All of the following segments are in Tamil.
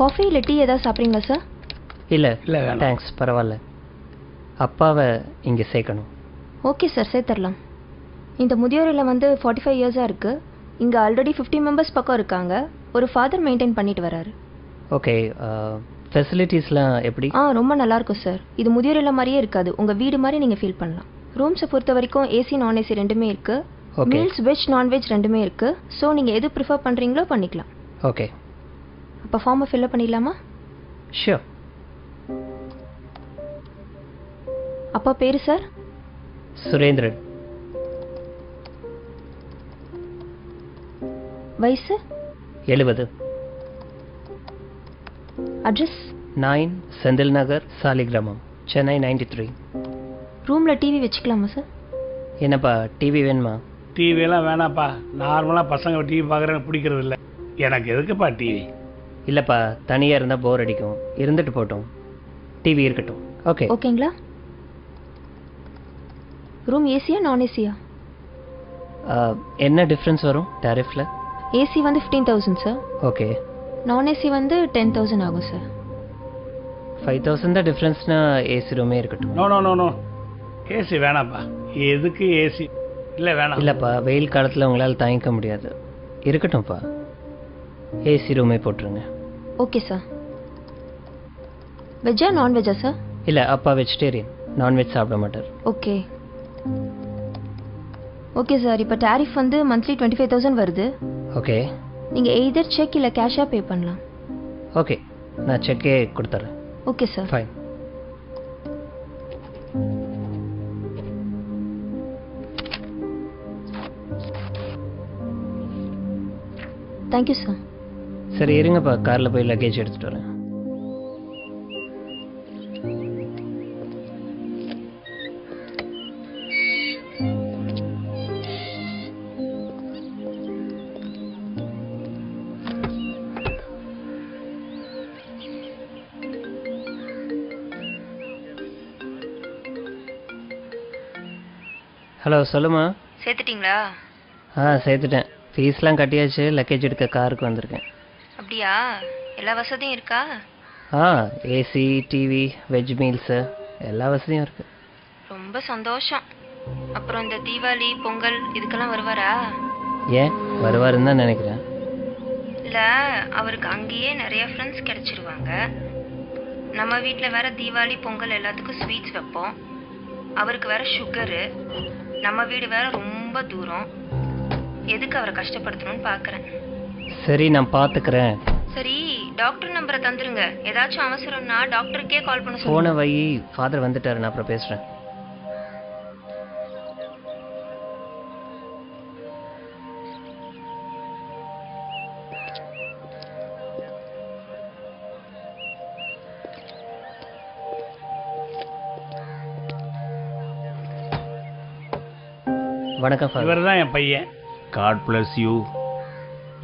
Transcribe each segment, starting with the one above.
காஃபி இல்லை டீ ஏதாவது சாப்பிட்றீங்களா சார்? இல்லை இல்லை தேங்க்ஸ், பரவாயில்ல. அப்பாவை இங்கே சேர்க்கணும். ஓகே சார், சேர்த்துடலாம். இந்த முதியோர் இல்லம் வந்து 45 இயர்ஸாக இருக்குது. இங்கே ஆல்ரெடி 50 மெம்பர்ஸ் பக்கம் இருக்காங்க. ஒரு ஃபாதர் மெயின்டைன் பண்ணிட்டு வராரு. ஓகே, ஃபெசிலிட்டிஸ்லாம் எப்படி? ரொம்ப நல்லாயிருக்கும் சார். இது முதியோர் இல்லம் மாதிரியே இருக்காது, உங்கள் வீடு மாதிரி நீங்கள் ஃபீல் பண்ணலாம். ரூம்ஸை பொறுத்த வரைக்கும் ஏசி நான் ஏசி ரெண்டுமே இருக்குது. மீல்ஸ் வெஜ் நான்வெஜ் ரெண்டுமே இருக்குது. ஸோ நீங்கள் எது ப்ரிஃபர் பண்ணுறீங்களோ பண்ணிக்கலாம். ஓகே, அப்போ ஃபார்மை ஃபில்அப் பண்ணிடலாமா? ஷியோர். அப்பா பேர் சார்? சுரேந்திரன். வயசு? 70. அட்ரஸ்? 9 செந்தில் நகர், சாலிகிராமம், சென்னை 93. ரூமில் டிவி வச்சுக்கலாமா சார்? என்னப்பா டிவி வேணுமா? டிவியெல்லாம் வேணாப்பா. நார்மலாக பசங்க டிவி பார்க்குறேன்னு பிடிக்கிறது இல்லை. எனக்கு எதுக்குப்பா டிவி? இல்லைப்பா, தனியாக இருந்தால் போர் அடிக்கும். இருந்துட்டு போட்டோம், டிவி இருக்கட்டும். ஓகே ஓகேங்களா? ரூம் ஏசியா நான் ஏசியா? என்ன டிஃப்ரென்ஸ் வரும் டாரிஃபில்? ஏசி வந்து 15,000 சார். ஓகே. நான் ஏசி வந்து 10,000 ஆகும் சார். 5,000 தான் டிஃப்ரென்ஸ்னா ஏசி ரூமே இருக்கட்டும். No no no no, AC வேணாப்பா. எதுக்கு ஏசி? இல்லை வேணாம். இல்லைப்பா, வெயில் காலத்தில் உங்களால் தாங்கிக்க முடியாது. இருக்கட்டும்ப்பா, ஏசி ரூமே போட்டுருங்க. Okay sir. வெஜ்ஜா நான்வெஜ்ஜா சார்? இல்லை, அப்பா வெஜிடேரியன், நான்வெஜ் சாப்பிட மாட்டார். Okay okay sir. இப்போ டாரிஃப் வந்து மந்த்லி 25,000 வருது. ஓகே. நீங்கள் எய்தர் செக் இல்லை கேஷாக பே பண்ணலாம். ஓகே, நான் செக்கே கொடுத்துட்றேன். Okay sir. Fine. Thank you sir. சரி இருங்கப்பா, காரில் போய் லக்கேஜ் எடுத்துகிட்டு வரேன். ஹலோ, சொல்லுமா. சேர்த்துட்டிங்களா? சேர்த்துட்டேன். ஃபீஸ்லாம் கட்டியாச்சு. லக்கேஜ் எடுக்க காருக்கு வந்திருக்கேன். அப்படியா? எல்லா வசதியும் இருக்கா? ஏசி, டிவி, வெஜ் மீல்ஸு எல்லா வசதியும் இருக்குது. ரொம்ப சந்தோஷம். அப்புறம் இந்த தீபாவளி பொங்கல் இதுக்கெல்லாம் வருவாரா? ஏன் வருவாருன்னு தான் நினைக்கிறேன். இல்லை, அவருக்கு அங்கேயே நிறைய ஃப்ரெண்ட்ஸ் கிடச்சிருவாங்க. நம்ம வீட்டில் வேற தீபாவளி பொங்கல் எல்லாத்துக்கும் ஸ்வீட்ஸ் வைப்போம். அவருக்கு வேற சுகரு. நம்ம வீடு வேற ரொம்ப தூரம். எதுக்கு அவரை கஷ்டப்படுத்தணும்னு பார்க்குறேன். சரி, நான் பார்த்துக்கிறேன். சரி, டாக்டர் நம்பரை தந்துருங்க. ஏதாச்சும் அவசரம்னா டாக்டருக்கே கால் பண்ண சொல்லுங்க. போன வை, ஃபாதர் வந்துட்டாரு, நான் அப்புறம் பேசுகிறேன். வணக்கம் ஃபாதர். இவர் தான் என் பையன். God bless you.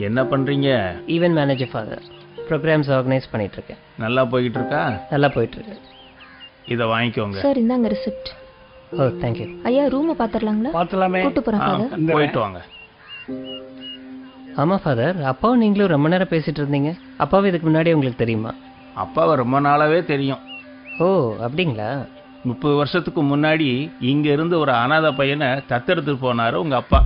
என்ன பண்ணுறீங்க? Event manager father. Programmes organise பண்ணிகிட்ருக்கேன். நல்லா போய்கிட்டு இருக்கா? நல்லா போயிட்டுருக்கு. இதை வாங்கிக்கோங்க. சார், இந்தாங்க ரிசிப்ட். ஓ, தேங்க்யூ. ஐயா, ரூமை பார்த்துடலாங்களா? பார்த்துலாமே. கூட்டு போகிறேன் ஃபாதர். போயிட்டு வாங்க. ஆமாம் ஃபாதர், அப்பாவும் நீங்களும் ரொம்ப நேரம் பேசிகிட்டு இருந்தீங்க. அப்பாவும் இதுக்கு முன்னாடி உங்களுக்கு தெரியுமா? அப்பாவை ரொம்ப நாளாவே தெரியும். ஓ, அப்படிங்களா? 30 வருஷத்துக்கு முன்னாடி இங்க இருந்து ஒரு அனாதை பையனை தத்தெடுத்து போனாரு உங்க அப்பா.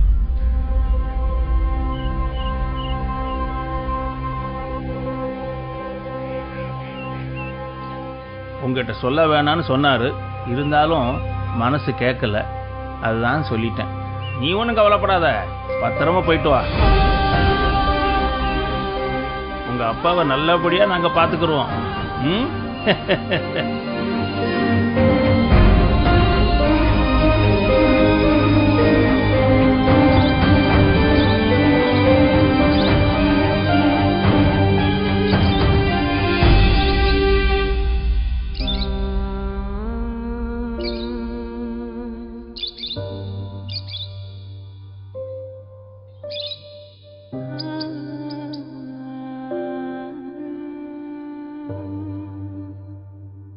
உங்ககிட்ட சொல்ல வேணான்னு சொன்னாரு. இருந்தாலும் மனசு கேட்கல, அதுதான் சொல்லிட்டேன். நீ ஒன்றும் கவலைப்படாத, பத்திரமா போயிட்டு வா. உங்க அப்பாவை நல்லபடியா நாங்க பாத்துக்கிறோம்.